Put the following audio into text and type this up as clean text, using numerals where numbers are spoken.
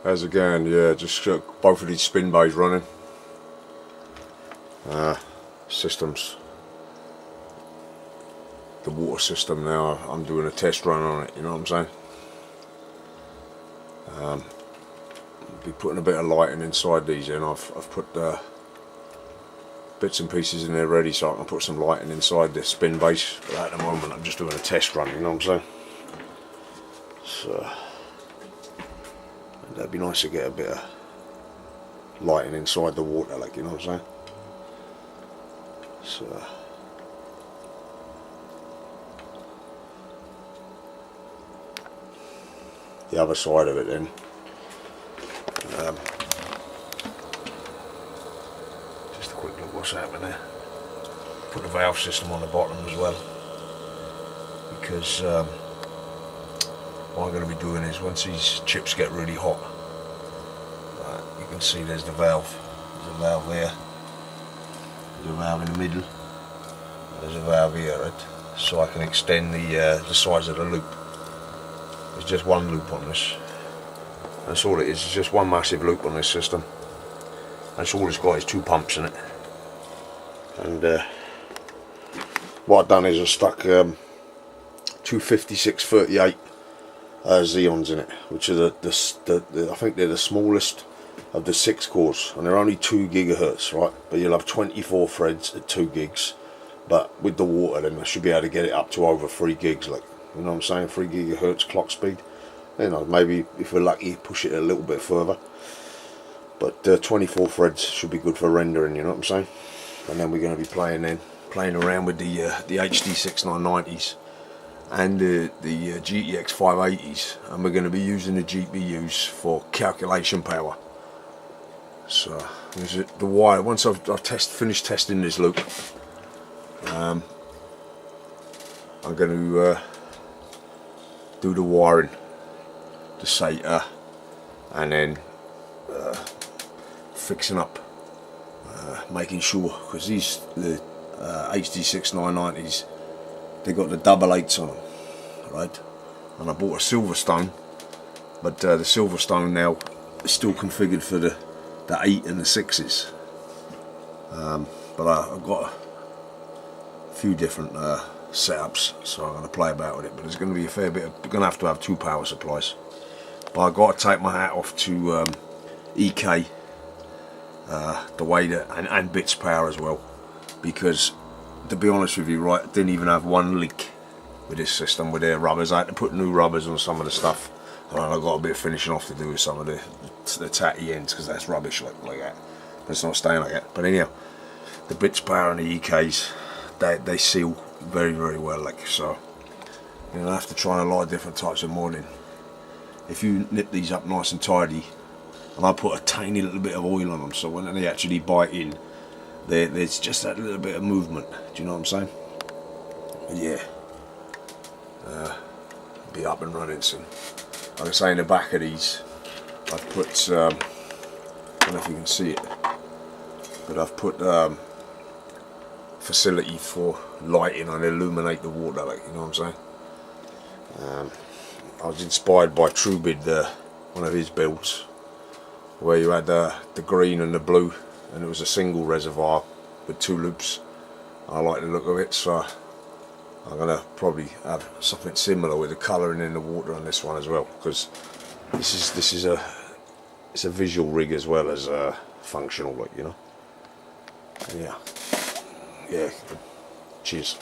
As again, yeah, just both of these Spinbays running. Systems. The water system now, I'm doing a test run on it, you know what I'm saying? Be putting a bit of lighting inside these in. I've put bits and pieces in there ready so I can put some lighting inside the Spinbay, but at the moment I'm just doing a test run, you know what I'm saying? So that'd be nice to get a bit of lighting inside the water, like, you know what I'm saying? So the other side of it then, just a quick look what's happening there. Put the valve system on the bottom as well, because what I'm going to be doing is, once these chips get really hot, you can see there's the valve. There's a valve there, there's a valve in the middle, there's a valve here, right? So I can extend the size of the loop. There's just one loop on this. That's all it is. It's just one massive loop on this system. That's all it's got, is two pumps in it. And what I've done is I've stuck two 5638 Xeons in it, which are the I think they're the smallest of the 6 cores, and they're only 2 gigahertz, right? But you'll have 24 threads at 2 gigs. But with the water, then I should be able to get it up to over 3 gigs, like, you know what I'm saying, 3 gigahertz clock speed. You know, maybe if we're lucky, push it a little bit further. But 24 threads should be good for rendering, you know what I'm saying. And then we're going to be playing around with the HD 6990s and the GTX 580s, and we're going to be using the GPUs for calculation power. So is it the wire? Once I've finished testing this loop, I'm going to do the wiring, the SATA, and then fixing up, making sure, because the HD 6990s, they got the 88s on them, right? And I bought a Silverstone, but the Silverstone now is still configured for the 8 and the 6s. But I've got a few different setups, so I'm going to play about with it. But there's going to be a fair bit. We're going to have 2 power supplies. But I've got to take my hat off to EK, the way that, and Bits Power as well, because to be honest with you, right, I didn't even have one leak with this system with their rubbers. I had to put new rubbers on some of the stuff, and I've got a bit of finishing off to do with some of the tatty ends, because that's rubbish like that. It's not staying like that. But anyhow, the Bits Power and the EKs, they seal very, very well, like, so you know, I have to try a lot of different types of modding. If you nip these up nice and tidy, and I put a tiny little bit of oil on them, so when they actually bite in, there's just that little bit of movement. Do you know what I'm saying? But yeah, be up and running soon. Like I say, in the back of these, I've put, I don't know if you can see it, but I've put facility for lighting and illuminate the water, like, you know what I'm saying. I was inspired by Trubid, one of his builds, where you had the green and the blue, and it was a single reservoir with 2 loops. I like the look of it, so I'm gonna probably have something similar with the colouring in the water on this one as well, because this is it's a visual rig as well as functional, like, you know. Yeah. Cheers.